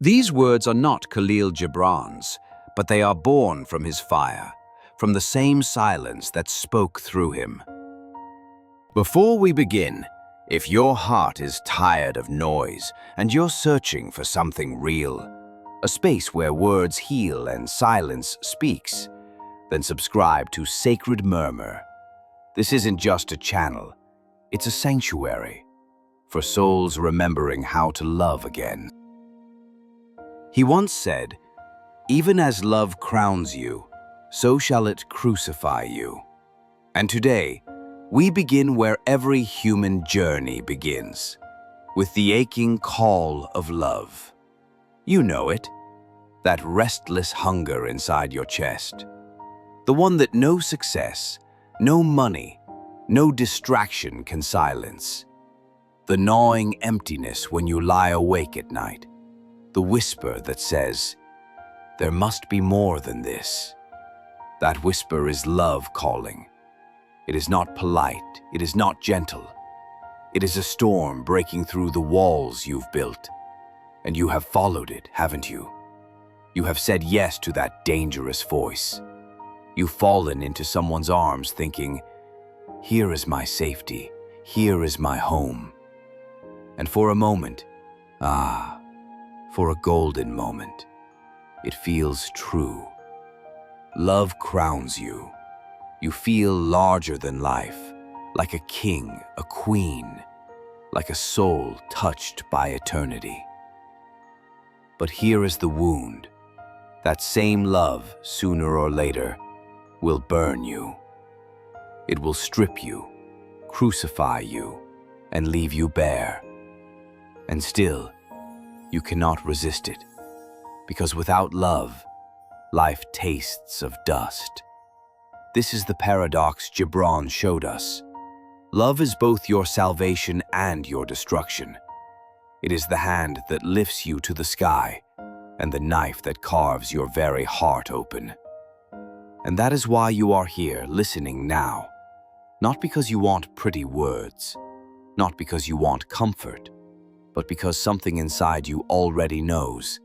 These words are not Khalil Gibran's, but they are born from his fire, from the same silence that spoke through him. Before we begin, if your heart is tired of noise and you're searching for something real, a space where words heal and silence speaks, then subscribe to Sacred Murmur. This isn't just a channel, it's a sanctuary for souls remembering how to love again. He once said, "Even as love crowns you, so shall it crucify you." And today, we begin where every human journey begins, with the aching call of love. You know it, that restless hunger inside your chest, the one that no success, no money, no distraction can silence. The gnawing emptiness when you lie awake at night, the whisper that says, "There must be more than this." That whisper is love calling. It is not polite, it is not gentle. It is a storm breaking through the walls you've built. And you have followed it, haven't you? You have said yes to that dangerous voice. You've fallen into someone's arms thinking, "Here is my safety, here is my home." And for a moment, for a golden moment, it feels true. Love crowns you. You feel larger than life, like a king, a queen, like a soul touched by eternity. But here is the wound. That same love, sooner or later, will burn you. It will strip you, crucify you, and leave you bare. And still, you cannot resist it, because without love, life tastes of dust. This is the paradox Gibran showed us. Love is both your salvation and your destruction. It is the hand that lifts you to the sky, and the knife that carves your very heart open. And that is why you are here listening now. Not because you want pretty words, not because you want comfort, but because something inside you already knows.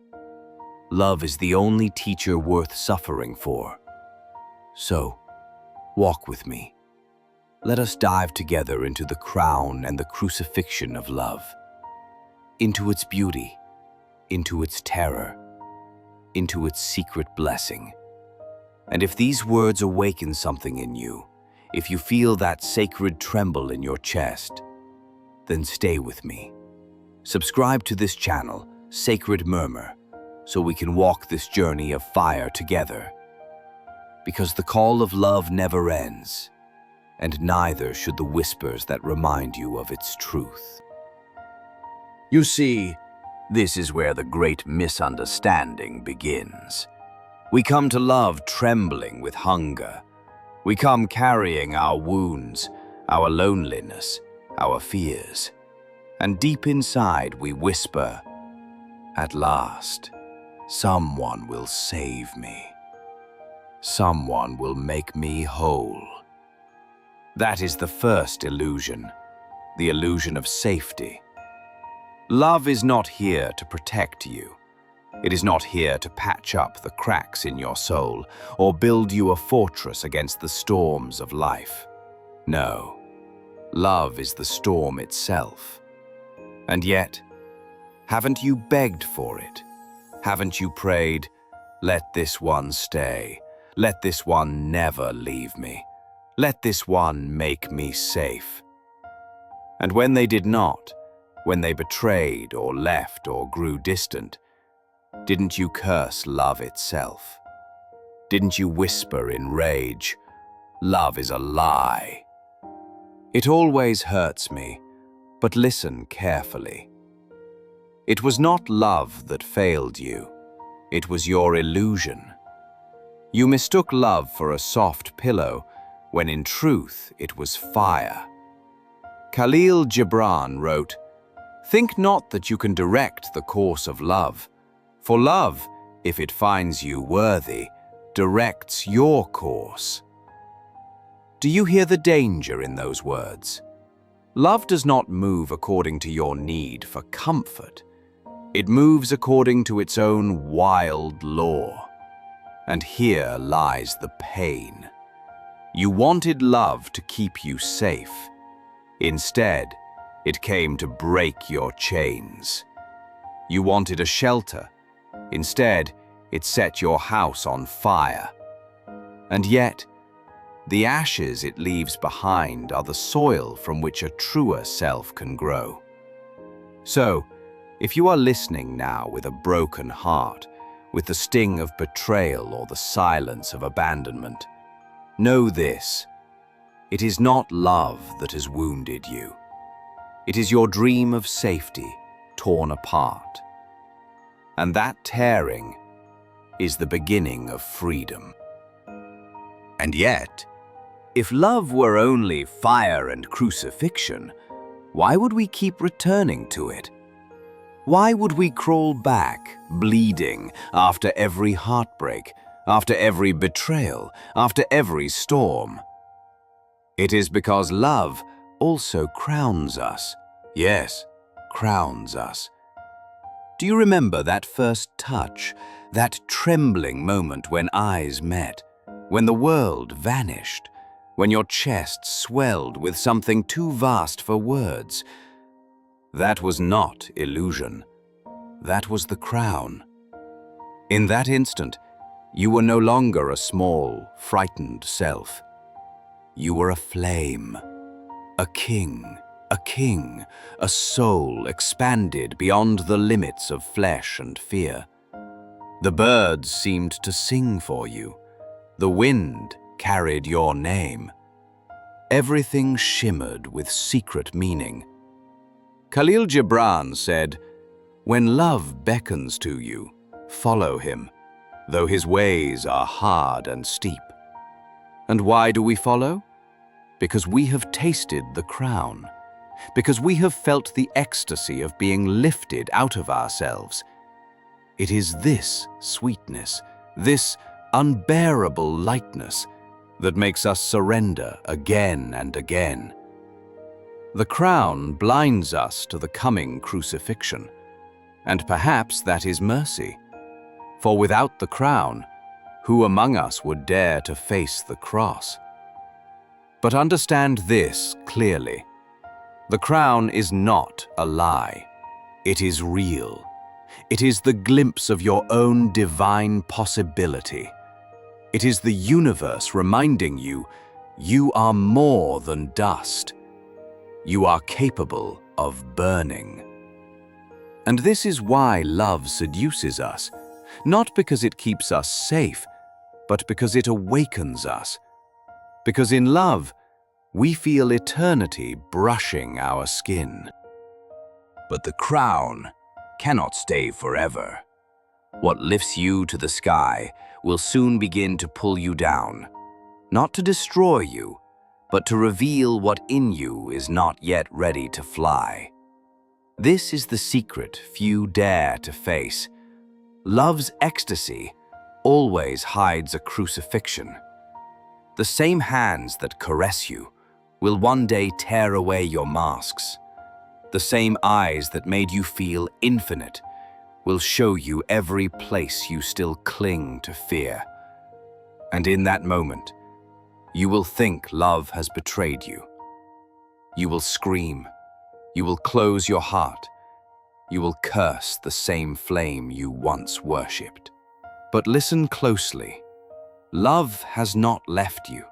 Love is the only teacher worth suffering for. So, walk with me. Let us dive together into the crown and the crucifixion of love, into its beauty, into its terror, into its secret blessing. And if these words awaken something in you, if you feel that sacred tremble in your chest, then stay with me. Subscribe to this channel, Sacred Murmur, so we can walk this journey of fire together. Because the call of love never ends, and neither should the whispers that remind you of its truth. You see, this is where the great misunderstanding begins. We come to love trembling with hunger. We come carrying our wounds, our loneliness, our fears. And deep inside we whisper, "At last, someone will save me. Someone will make me whole." That is the first illusion, the illusion of safety. Love is not here to protect you. It is not here to patch up the cracks in your soul or build you a fortress against the storms of life. No, love is the storm itself. And yet, haven't you begged for it? Haven't you prayed, "Let this one stay. Let this one never leave me. Let this one make me safe"? And when they did not, when they betrayed or left or grew distant, didn't you curse love itself? Didn't you whisper in rage, "Love is a lie"? It always hurts me, but listen carefully. It was not love that failed you. It was your illusion. You mistook love for a soft pillow, when in truth it was fire. Khalil Gibran wrote, "Think not that you can direct the course of love, for love, if it finds you worthy, directs your course." Do you hear the danger in those words? Love does not move according to your need for comfort. It moves according to its own wild law. And here lies the pain. You wanted love to keep you safe. Instead, it came to break your chains. You wanted a shelter. Instead, it set your house on fire. And yet, the ashes it leaves behind are the soil from which a truer self can grow. So, if you are listening now with a broken heart, with the sting of betrayal or the silence of abandonment, know this: it is not love that has wounded you. It is your dream of safety torn apart. And that tearing is the beginning of freedom. And yet, if love were only fire and crucifixion, why would we keep returning to it? Why would we crawl back, bleeding, after every heartbreak, after every betrayal, after every storm? It is because love also crowns us. Yes, crowns us. Do you remember that first touch, that trembling moment when eyes met, when the world vanished, when your chest swelled with something too vast for words? That was not illusion. That was the crown. In that instant, you were no longer a small, frightened self. You were a flame, a king, a soul expanded beyond the limits of flesh and fear. The birds seemed to sing for you. The wind carried your name. Everything shimmered with secret meaning. Khalil Gibran said, "When love beckons to you, follow him, though his ways are hard and steep." And why do we follow? Because we have tasted the crown, because we have felt the ecstasy of being lifted out of ourselves. It is this sweetness, this unbearable lightness, that makes us surrender again and again. The crown blinds us to the coming crucifixion, and perhaps that is mercy. For without the crown, who among us would dare to face the cross? But understand this clearly. The crown is not a lie. It is real. It is the glimpse of your own divine possibility. It is the universe reminding you, you are more than dust. You are capable of burning. And this is why love seduces us, not because it keeps us safe, but because it awakens us. Because in love, we feel eternity brushing our skin. But the crown cannot stay forever. What lifts you to the sky will soon begin to pull you down, not to destroy you, but to reveal what in you is not yet ready to fly. This is the secret few dare to face. Love's ecstasy always hides a crucifixion. The same hands that caress you will one day tear away your masks. The same eyes that made you feel infinite will show you every place you still cling to fear. And in that moment, you will think love has betrayed you. You will scream. You will close your heart. You will curse the same flame you once worshipped. But listen closely. Love has not left you.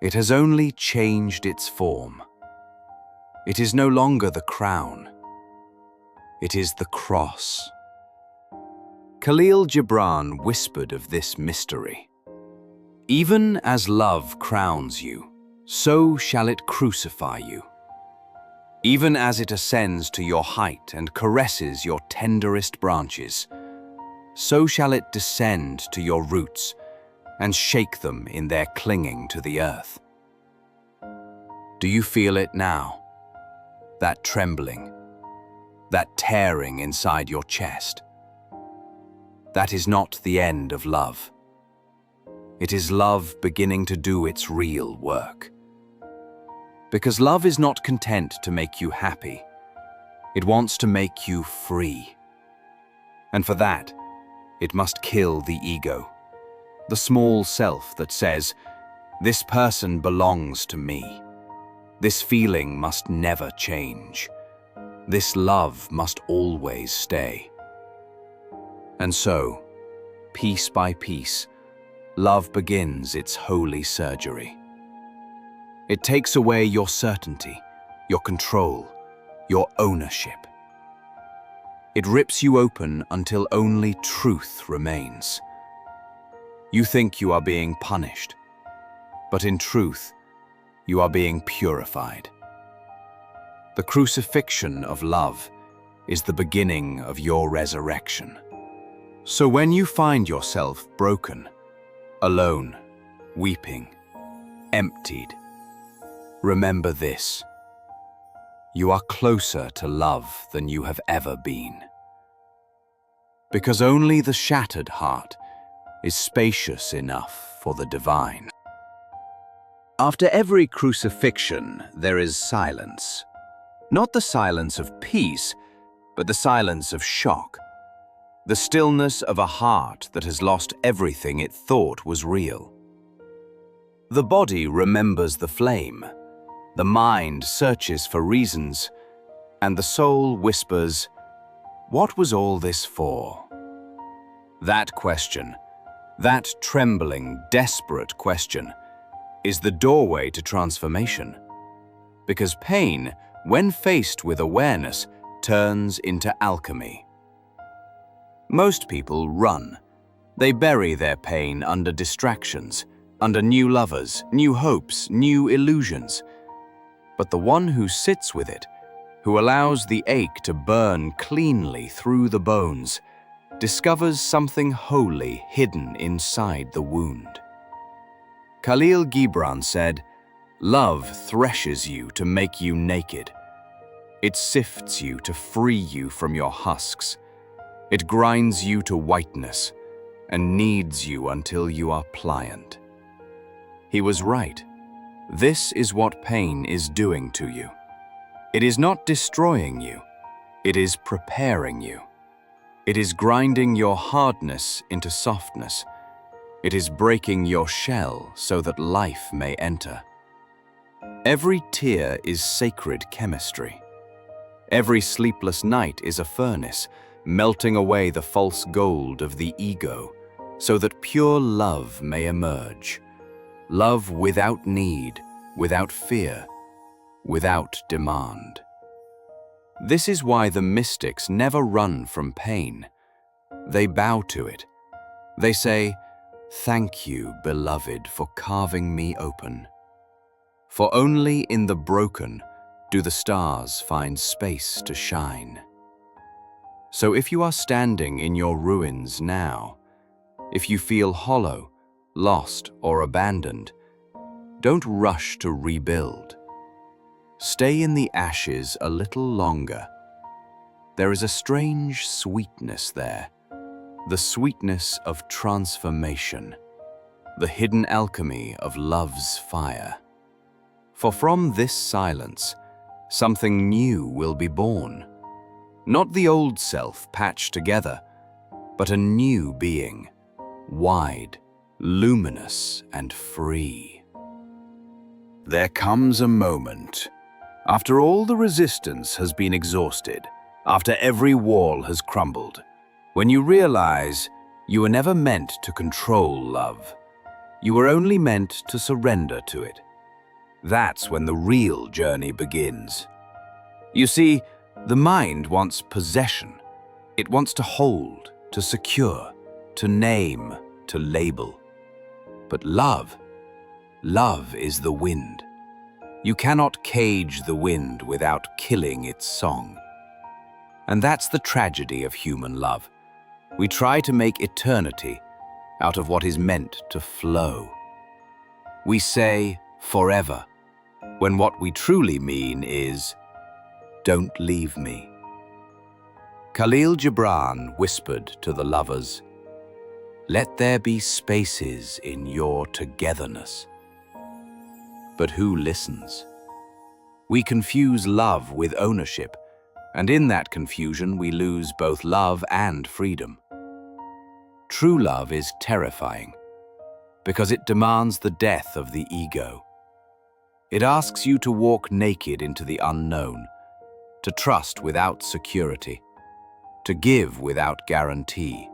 It has only changed its form. It is no longer the crown. It is the cross. Khalil Gibran whispered of this mystery. Even as love crowns you, so shall it crucify you. Even as it ascends to your height and caresses your tenderest branches, so shall it descend to your roots and shake them in their clinging to the earth. Do you feel it now? That trembling, that tearing inside your chest? That is not the end of love. It is love beginning to do its real work. Because love is not content to make you happy. It wants to make you free. And for that, it must kill the ego, the small self that says, "This person belongs to me. This feeling must never change. This love must always stay." And so, piece by piece, love begins its holy surgery. It takes away your certainty, your control, your ownership. It rips you open until only truth remains. You think you are being punished, but in truth, you are being purified. The crucifixion of love is the beginning of your resurrection. So when you find yourself broken, alone, weeping, emptied, remember this: you are closer to love than you have ever been. Because only the shattered heart is spacious enough for the divine. After every crucifixion, there is silence. Not the silence of peace, but the silence of shock. The stillness of a heart that has lost everything it thought was real. The body remembers the flame, the mind searches for reasons, and the soul whispers, "What was all this for?" That question, that trembling, desperate question, is the doorway to transformation. Because pain, when faced with awareness, turns into alchemy. Most people run. They bury their pain under distractions, under new lovers, new hopes, new illusions. But the one who sits with it, who allows the ache to burn cleanly through the bones, discovers something holy hidden inside the wound. Khalil Gibran said, "Love threshes you to make you naked. It sifts you to free you from your husks. It grinds you to whiteness and kneads you until you are pliant." He was right. This is what pain is doing to you. It is not destroying you. It is preparing you. It is grinding your hardness into softness. It is breaking your shell so that life may enter. Every tear is sacred chemistry. Every sleepless night is a furnace, melting away the false gold of the ego, so that pure love may emerge. Love without need, without fear, without demand. This is why the mystics never run from pain. They bow to it. They say, "Thank you, beloved, for carving me open." For only in the broken do the stars find space to shine. So if you are standing in your ruins now, if you feel hollow, lost, or abandoned, don't rush to rebuild. Stay in the ashes a little longer. There is a strange sweetness there, the sweetness of transformation, the hidden alchemy of love's fire. For from this silence, something new will be born. Not the old self patched together, but a new being, wide, luminous, and free. There comes a moment, after all the resistance has been exhausted, after every wall has crumbled, when you realize you were never meant to control love. You were only meant to surrender to it. That's when the real journey begins. You see, the mind wants possession. It wants to hold, to secure, to name, to label. But love is the wind. You cannot cage the wind without killing its song. And that's the tragedy of human love. We try to make eternity out of what is meant to flow. We say forever, when what we truly mean is, "Don't leave me." Khalil Gibran whispered to the lovers, "Let there be spaces in your togetherness." But who listens? We confuse love with ownership, And in that confusion, we lose both love and freedom. True love is terrifying because it demands the death of the ego. It asks you to walk naked into the unknown, to trust without security, to give without guarantee.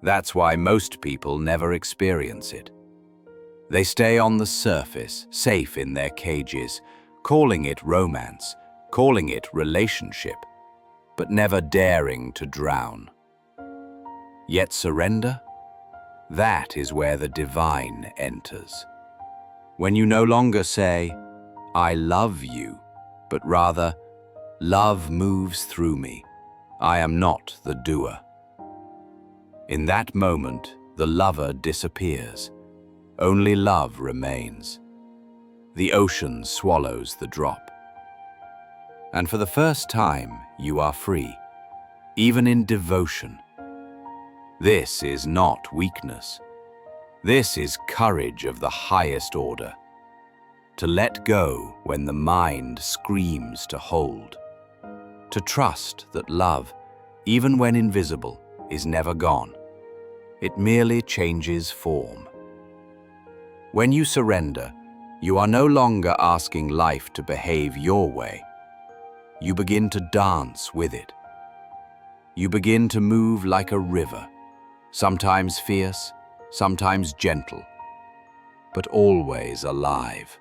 That's why most people never experience it. They stay on the surface, safe in their cages, calling it romance, calling it relationship, but never daring to drown. Yet surrender? That is where the divine enters. When you no longer say, "I love you," but rather, "Love moves through me. I am not the doer." In that moment, the lover disappears. Only love remains. The ocean swallows the drop. And for the first time, you are free, even in devotion. This is not weakness. This is courage of the highest order. To let go when the mind screams to hold. To trust that love, even when invisible, is never gone. It merely changes form. When you surrender, you are no longer asking life to behave your way. You begin to dance with it. You begin to move like a river, sometimes fierce, sometimes gentle, but always alive.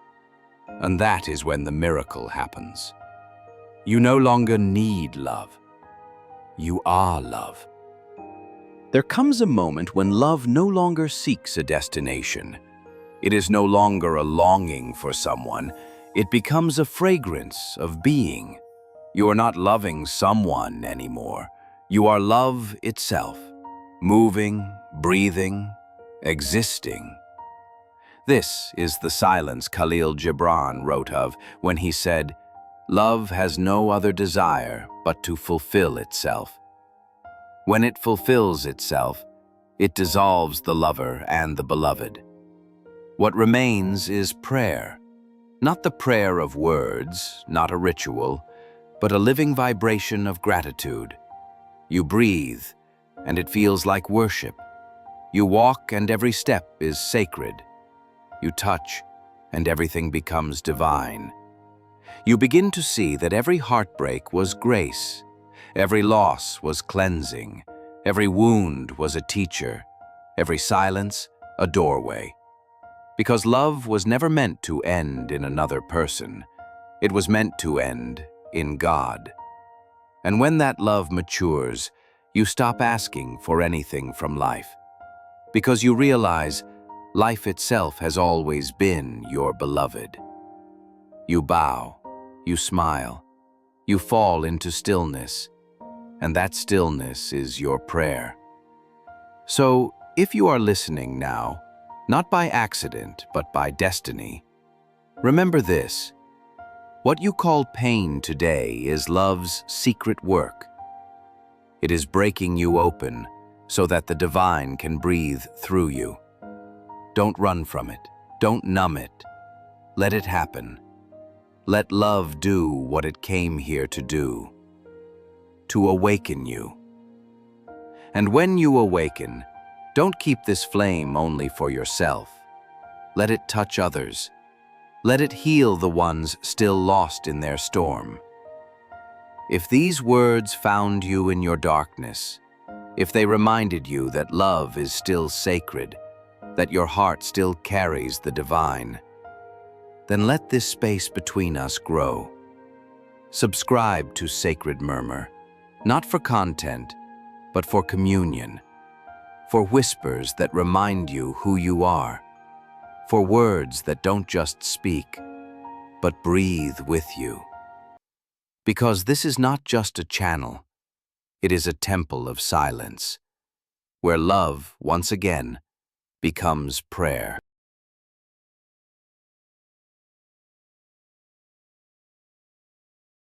And that is when the miracle happens. You no longer need love. You are love. There comes a moment when love no longer seeks a destination. It is no longer a longing for someone. It becomes a fragrance of being. You are not loving someone anymore. You are love itself, moving, breathing, existing. This is the silence Khalil Gibran wrote of when he said, "Love has no other desire but to fulfill itself." When it fulfills itself, it dissolves the lover and the beloved. What remains is prayer, not the prayer of words, not a ritual, but a living vibration of gratitude. You breathe, and it feels like worship. You walk, and every step is sacred. You touch, and everything becomes divine. You begin to see that every heartbreak was grace, every loss was cleansing, every wound was a teacher, every silence a doorway. Because love was never meant to end in another person. It was meant to end in God. And when that love matures, you stop asking for anything from life. Because you realize life itself has always been your beloved. You bow, you smile, you fall into stillness, and that stillness is your prayer. So, if you are listening now, not by accident, but by destiny, remember this: what you call pain today is love's secret work. It is breaking you open so that the divine can breathe through you. Don't run from it. Don't numb it. Let it happen. Let love do what it came here to do, to awaken you. And when you awaken, don't keep this flame only for yourself. Let it touch others. Let it heal the ones still lost in their storm. If these words found you in your darkness, if they reminded you that love is still sacred, that your heart still carries the divine, then let this space between us grow. Subscribe to Sacred Murmur, not for content, but for communion, for whispers that remind you who you are, for words that don't just speak, but breathe with you. Because this is not just a channel, it is a temple of silence, where love, once again, becomes prayer.